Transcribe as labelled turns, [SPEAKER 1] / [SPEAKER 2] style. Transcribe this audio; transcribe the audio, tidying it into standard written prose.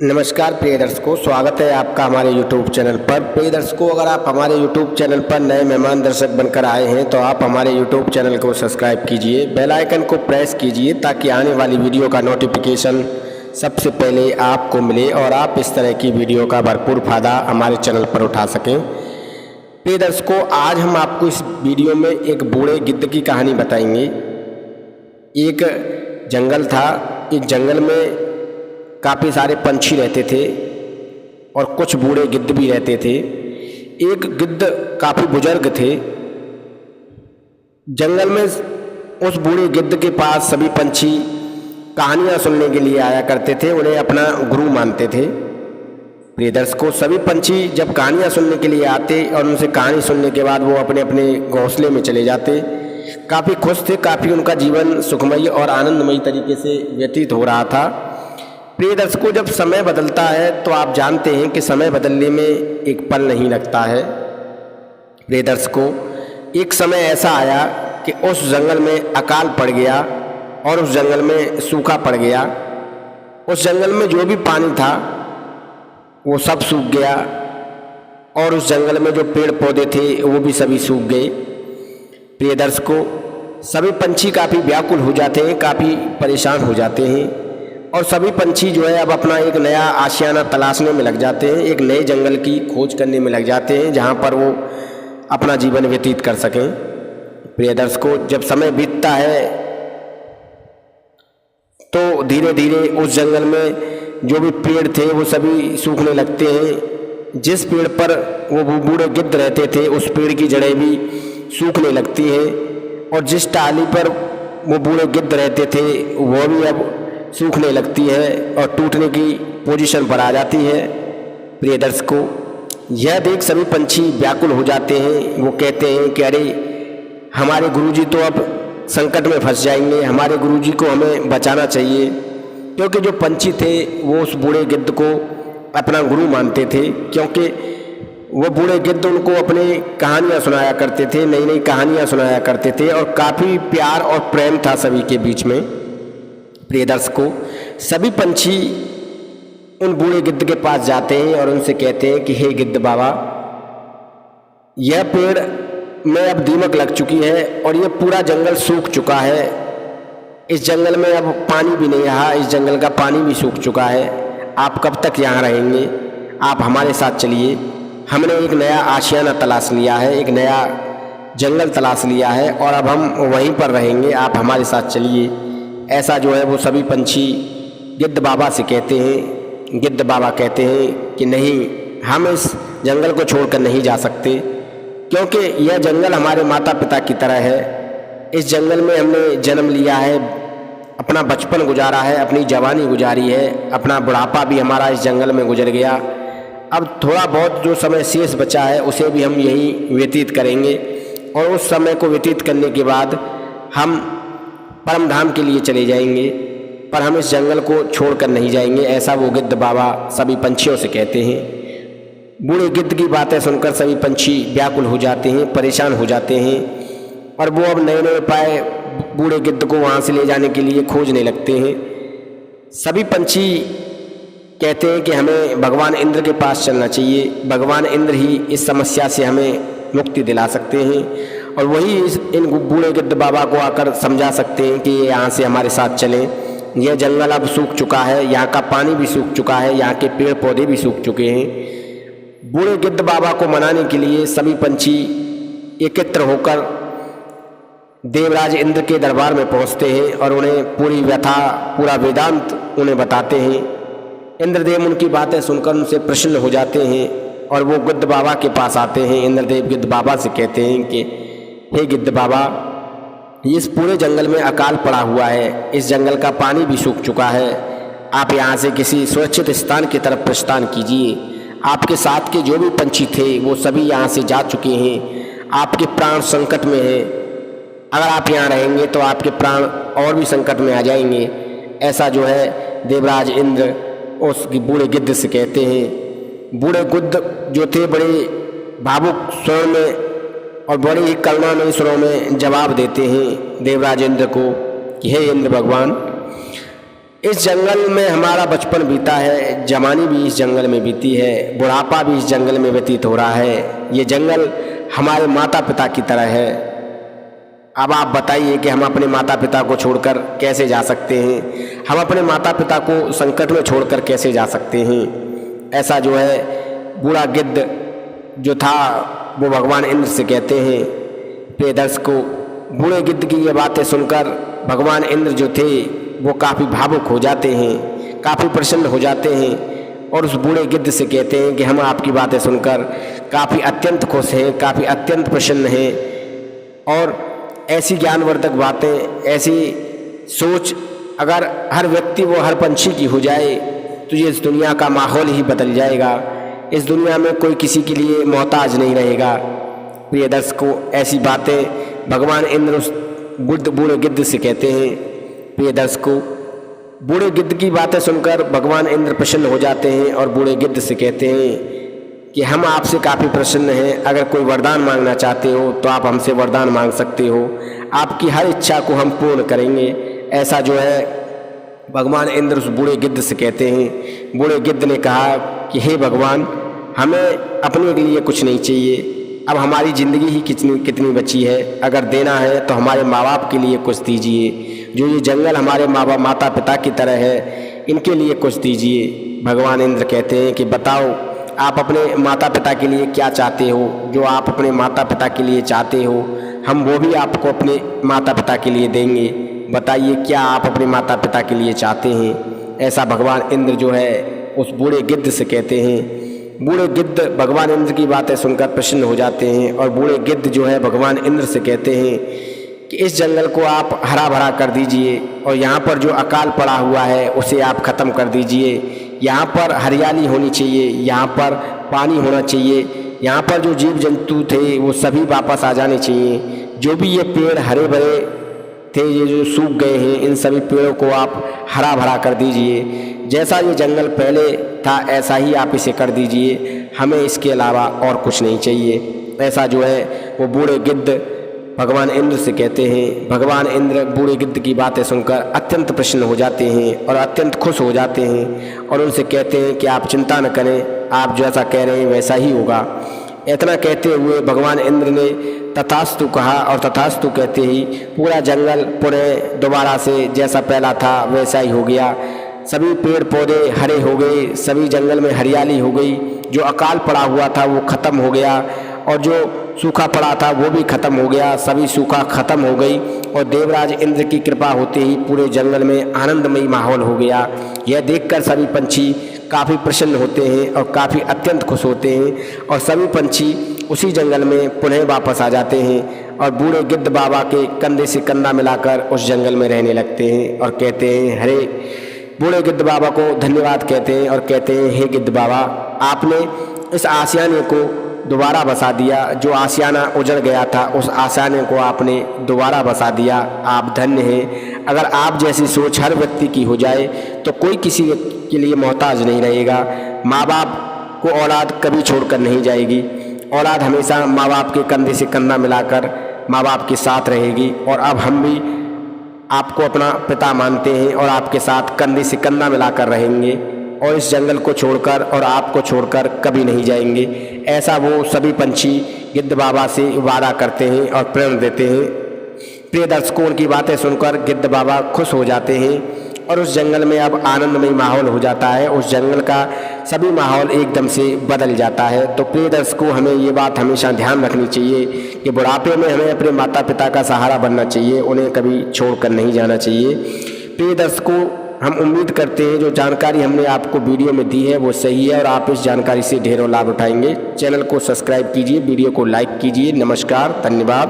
[SPEAKER 1] नमस्कार प्रिय दर्शकों, स्वागत है आपका हमारे YouTube चैनल पर। प्रिय दर्शकों, अगर आप हमारे YouTube चैनल पर नए मेहमान दर्शक बनकर आए हैं तो आप हमारे YouTube चैनल को सब्सक्राइब कीजिए, बेल आइकन को प्रेस कीजिए ताकि आने वाली वीडियो का नोटिफिकेशन सबसे पहले आपको मिले और आप इस तरह की वीडियो का भरपूर फायदा हमारे चैनल पर उठा सकें। प्रिय दर्शकों, आज हम आपको इस वीडियो में एक बूढ़े गिद्ध की कहानी बताएंगे। एक जंगल था, इस जंगल में काफ़ी सारे पंछी रहते थे और कुछ बूढ़े गिद्ध भी रहते थे। एक गिद्ध काफ़ी बुजुर्ग थे। जंगल में उस बूढ़े गिद्ध के पास सभी पंछी कहानियाँ सुनने के लिए आया करते थे, उन्हें अपना गुरु मानते थे। प्रिय दर्शकों, सभी पंछी जब कहानियाँ सुनने के लिए आते और उनसे कहानी सुनने के बाद वो अपने अपने घोंसले में चले जाते। काफ़ी खुश थे, काफ़ी उनका जीवन सुखमयी और आनंदमयी तरीके से व्यतीत हो रहा था। प्रिय दर्शकों, जब समय बदलता है तो आप जानते हैं कि समय बदलने में एक पल नहीं लगता है। प्रिय दर्शकों, एक समय ऐसा आया कि उस जंगल में अकाल पड़ गया और उस जंगल में सूखा पड़ गया। उस जंगल में जो भी पानी था वो सब सूख गया और उस जंगल में जो पेड़ पौधे थे वो भी सभी सूख गए। प्रिय दर्शकों, सभी पंछी काफ़ी व्याकुल हो जाते हैं, काफ़ी परेशान हो जाते हैं और सभी पंछी जो है अब अपना एक नया आशियाना तलाशने में लग जाते हैं, एक नए जंगल की खोज करने में लग जाते हैं जहाँ पर वो अपना जीवन व्यतीत कर सकें। प्रिय दर्शकों, जब समय बीतता है तो धीरे धीरे उस जंगल में जो भी पेड़ थे वो सभी सूखने लगते हैं। जिस पेड़ पर वो बूढ़े गिद्ध रहते थे उस पेड़ की जड़ें भी सूखने लगती हैं और जिस टाली पर वो बूढ़े गिद्ध रहते थे वो भी अब सूखने लगती है और टूटने की पोजीशन पर आ जाती है। प्रिय दर्शकों, यह देख सभी पंछी व्याकुल हो जाते हैं। वो कहते हैं कि अरे, हमारे गुरुजी तो अब संकट में फंस जाएंगे, हमारे गुरुजी को हमें बचाना चाहिए। क्योंकि जो पंछी थे वो उस बूढ़े गिद्ध को अपना गुरु मानते थे, क्योंकि वो बूढ़े गिद्ध उनको अपनी कहानियाँ सुनाया करते थे, नई नई कहानियाँ सुनाया करते थे और काफ़ी प्यार और प्रेम था सभी के बीच में। प्रिय दर्शकों, सभी पंछी उन बूढ़े गिद्ध के पास जाते हैं और उनसे कहते हैं कि हे गिद्ध बाबा, यह पेड़ में अब दीमक लग चुकी है और यह पूरा जंगल सूख चुका है। इस जंगल में अब पानी भी नहीं रहा, इस जंगल का पानी भी सूख चुका है। आप कब तक यहाँ रहेंगे? आप हमारे साथ चलिए। हमने एक नया आशियाना तलाश लिया है, एक नया जंगल तलाश लिया है और अब हम वहीं पर रहेंगे, आप हमारे साथ चलिए। ऐसा जो है वो सभी पंछी गिद्ध बाबा से कहते हैं। गिद्ध बाबा कहते हैं कि नहीं, हम इस जंगल को छोड़कर नहीं जा सकते, क्योंकि यह जंगल हमारे माता पिता की तरह है। इस जंगल में हमने जन्म लिया है, अपना बचपन गुजारा है, अपनी जवानी गुजारी है, अपना बुढ़ापा भी हमारा इस जंगल में गुजर गया। अब थोड़ा बहुत जो समय शेष बचा है उसे भी हम यहीं व्यतीत करेंगे और उस समय को व्यतीत करने के बाद हम परम धाम के लिए चले जाएंगे, पर हम इस जंगल को छोड़कर नहीं जाएंगे। ऐसा वो गिद्ध बाबा सभी पंछियों से कहते हैं। बूढ़े गिद्ध की बातें सुनकर सभी पंछी व्याकुल हो जाते हैं, परेशान हो जाते हैं और वो अब नए नए उपाय बूढ़े गिद्ध को वहाँ से ले जाने के लिए खोजने लगते हैं। सभी पंछी कहते हैं कि हमें भगवान इंद्र के पास चलना चाहिए, भगवान इंद्र ही इस समस्या से हमें मुक्ति दिला सकते हैं और वही इन बूढ़े गिद्ध बाबा को आकर समझा सकते हैं कि ये यहाँ से हमारे साथ चलें। यह जंगल अब सूख चुका है, यहाँ का पानी भी सूख चुका है, यहाँ के पेड़ पौधे भी सूख चुके हैं। बूढ़े गिद्ध बाबा को मनाने के लिए सभी पंछी एकत्र होकर देवराज इंद्र के दरबार में पहुँचते हैं और उन्हें पूरी व्यथा, पूरा वेदांत उन्हें बताते हैं। इंद्रदेव उनकी बातें सुनकर उनसे प्रसन्न हो जाते हैं और वो गिद्ध बाबा के पास आते हैं। इंद्रदेव गिद्ध बाबा से कहते हैं कि हे गिद्ध बाबा, इस पूरे जंगल में अकाल पड़ा हुआ है, इस जंगल का पानी भी सूख चुका है। आप यहाँ से किसी सुरक्षित स्थान की तरफ प्रस्थान कीजिए। आपके साथ के जो भी पंछी थे वो सभी यहाँ से जा चुके हैं। आपके प्राण संकट में हैं। अगर आप यहाँ रहेंगे तो आपके प्राण और भी संकट में आ जाएंगे। ऐसा जो है देवराज इंद्र उस बूढ़े गिद्ध से कहते हैं। बूढ़े गिद्ध जो थे बड़े भावुक स्वर में और बड़ी ही करुणामयी स्वरों में जवाब देते हैं देवराज इंद्र को कि हे इंद्र भगवान, इस जंगल में हमारा बचपन बीता है, जवानी भी इस जंगल में बीती है, बुढ़ापा भी इस जंगल में व्यतीत हो रहा है। ये जंगल हमारे माता पिता की तरह है। अब आप बताइए कि हम अपने माता पिता को छोड़कर कैसे जा सकते हैं, हम अपने माता पिता को संकट में छोड़कर कैसे जा सकते हैं। ऐसा जो है बूढ़ा गिद्ध जो था वो भगवान इंद्र से कहते हैं। प्रिय दर्शकों, बूढ़े गिद्ध की ये बातें सुनकर भगवान इंद्र जो थे वो काफ़ी भावुक हो जाते हैं, काफ़ी प्रसन्न हो जाते हैं और उस बूढ़े गिद्ध से कहते हैं कि हम आपकी बातें सुनकर काफ़ी अत्यंत खुश हैं, काफ़ी अत्यंत प्रसन्न हैं और ऐसी ज्ञानवर्धक बातें, ऐसी सोच अगर हर व्यक्ति वो हर पंछी की हो जाए तो ये इस दुनिया का माहौल ही बदल जाएगा। इस दुनिया में कोई किसी के लिए मोहताज नहीं रहेगा। प्रिय दर्शकों, ऐसी बातें भगवान इंद्र उस बूढ़े गिद्ध से कहते हैं। प्रिय दर्शकों, बूढ़े गिद्ध की बातें सुनकर भगवान इंद्र प्रसन्न हो जाते हैं और बूढ़े गिद्ध से कहते हैं कि हम आपसे काफ़ी प्रसन्न हैं। अगर कोई वरदान मांगना चाहते हो तो आप हमसे वरदान मांग सकते हो, आपकी हर इच्छा को हम पूर्ण करेंगे। ऐसा जो है भगवान इंद्र उस बूढ़े गिद्ध से कहते हैं। बूढ़े गिद्ध ने कहा कि हे भगवान, हमें अपने लिए कुछ नहीं चाहिए, अब हमारी ज़िंदगी ही कितनी बची है। अगर देना है तो हमारे माँ बाप के लिए कुछ दीजिए। जो ये जंगल हमारे माता पिता की तरह है, इनके लिए कुछ दीजिए। भगवान इंद्र कहते हैं कि बताओ आप अपने माता पिता के लिए क्या चाहते हो। जो आप अपने माता पिता के लिए चाहते हो हम वो भी आपको अपने माता पिता के लिए देंगे। बताइए क्या आप अपने माता पिता के लिए चाहते हैं। ऐसा भगवान इंद्र जो है उस बूढ़े गिद्ध से कहते हैं। बूढ़े गिद्ध भगवान इंद्र की बातें सुनकर प्रसन्न हो जाते हैं और बूढ़े गिद्ध जो है भगवान इंद्र से कहते हैं कि इस जंगल को आप हरा भरा कर दीजिए और यहाँ पर जो अकाल पड़ा हुआ है उसे आप ख़त्म कर दीजिए। यहाँ पर हरियाली होनी चाहिए, यहाँ पर पानी होना चाहिए, यहाँ पर जो जीव जंतु थे वो सभी वापस आ जाने चाहिए। जो भी ये पेड़ हरे भरे थे, ये जो सूख गए हैं, इन सभी पेड़ों को आप हरा भरा कर दीजिए। जैसा ये जंगल पहले था ऐसा ही आप इसे कर दीजिए, हमें इसके अलावा और कुछ नहीं चाहिए। ऐसा जो है वो बूढ़े गिद्ध भगवान इंद्र से कहते हैं। भगवान इंद्र बूढ़े गिद्ध की बातें सुनकर अत्यंत प्रसन्न हो जाते हैं और अत्यंत खुश हो जाते हैं और उनसे कहते हैं कि आप चिंता न करें, आप जैसा कह रहे हैं वैसा ही होगा। इतना कहते हुए भगवान इंद्र ने तथास्तु कहा और तथास्तु कहते ही पूरा जंगल पुनः दोबारा से जैसा पहला था वैसा ही हो गया। सभी पेड़ पौधे हरे हो गए, सभी जंगल में हरियाली हो गई। जो अकाल पड़ा हुआ था वो ख़त्म हो गया और जो सूखा पड़ा था वो भी ख़त्म हो गया। सभी सूखा ख़त्म हो गई और देवराज इंद्र की कृपा होते ही पूरे जंगल में आनंदमयी माहौल हो गया। यह देखकर सभी पंछी काफ़ी प्रसन्न होते हैं और काफ़ी अत्यंत खुश होते हैं और सभी पंछी उसी जंगल में पुनः वापस आ जाते हैं और बूढ़े गिद्ध बाबा के कंधे से कंधा मिलाकर उस जंगल में रहने लगते हैं और कहते हैं हरे बूढ़े गिद्ध बाबा को धन्यवाद कहते हैं और कहते हैं हे गिद्ध बाबा, आपने इस आशियाने को दोबारा बसा दिया। जो आशियाना उजड़ गया था उस आशियाने को आपने दोबारा बसा दिया। आप धन्य हैं। अगर आप जैसी सोच हर व्यक्ति की हो जाए तो कोई किसी के लिए मोहताज नहीं रहेगा। माँ बाप को औलाद कभी छोड़कर नहीं जाएगी। औलाद हमेशा माँ बाप के कंधे से कंधा मिलाकर माँ बाप के साथ रहेगी और अब हम भी आपको अपना पिता मानते हैं और आपके साथ कंधे से कंधा मिलाकर रहेंगे और इस जंगल को छोड़कर और आपको छोड़कर कभी नहीं जाएंगे। ऐसा वो सभी पंछी गिद्ध बाबा से वादा करते हैं और प्रेरणा देते हैं। प्रिय दर्शकों, उनकी बातें सुनकर गिद्ध बाबा खुश हो जाते हैं और उस जंगल में अब आनंदमय माहौल हो जाता है। उस जंगल का सभी माहौल एकदम से बदल जाता है। तो प्रिय दर्शकों, हमें ये बात हमेशा ध्यान रखनी चाहिए कि बुढ़ापे में हमें अपने माता पिता का सहारा बनना चाहिए, उन्हें कभी छोड़कर नहीं जाना चाहिए। प्रिय दर्शकों, हम उम्मीद करते हैं जो जानकारी हमने आपको वीडियो में दी है वो सही है और आप इस जानकारी से ढेरों लाभ उठाएंगे। चैनल को सब्सक्राइब कीजिए, वीडियो को लाइक कीजिए। नमस्कार, धन्यवाद।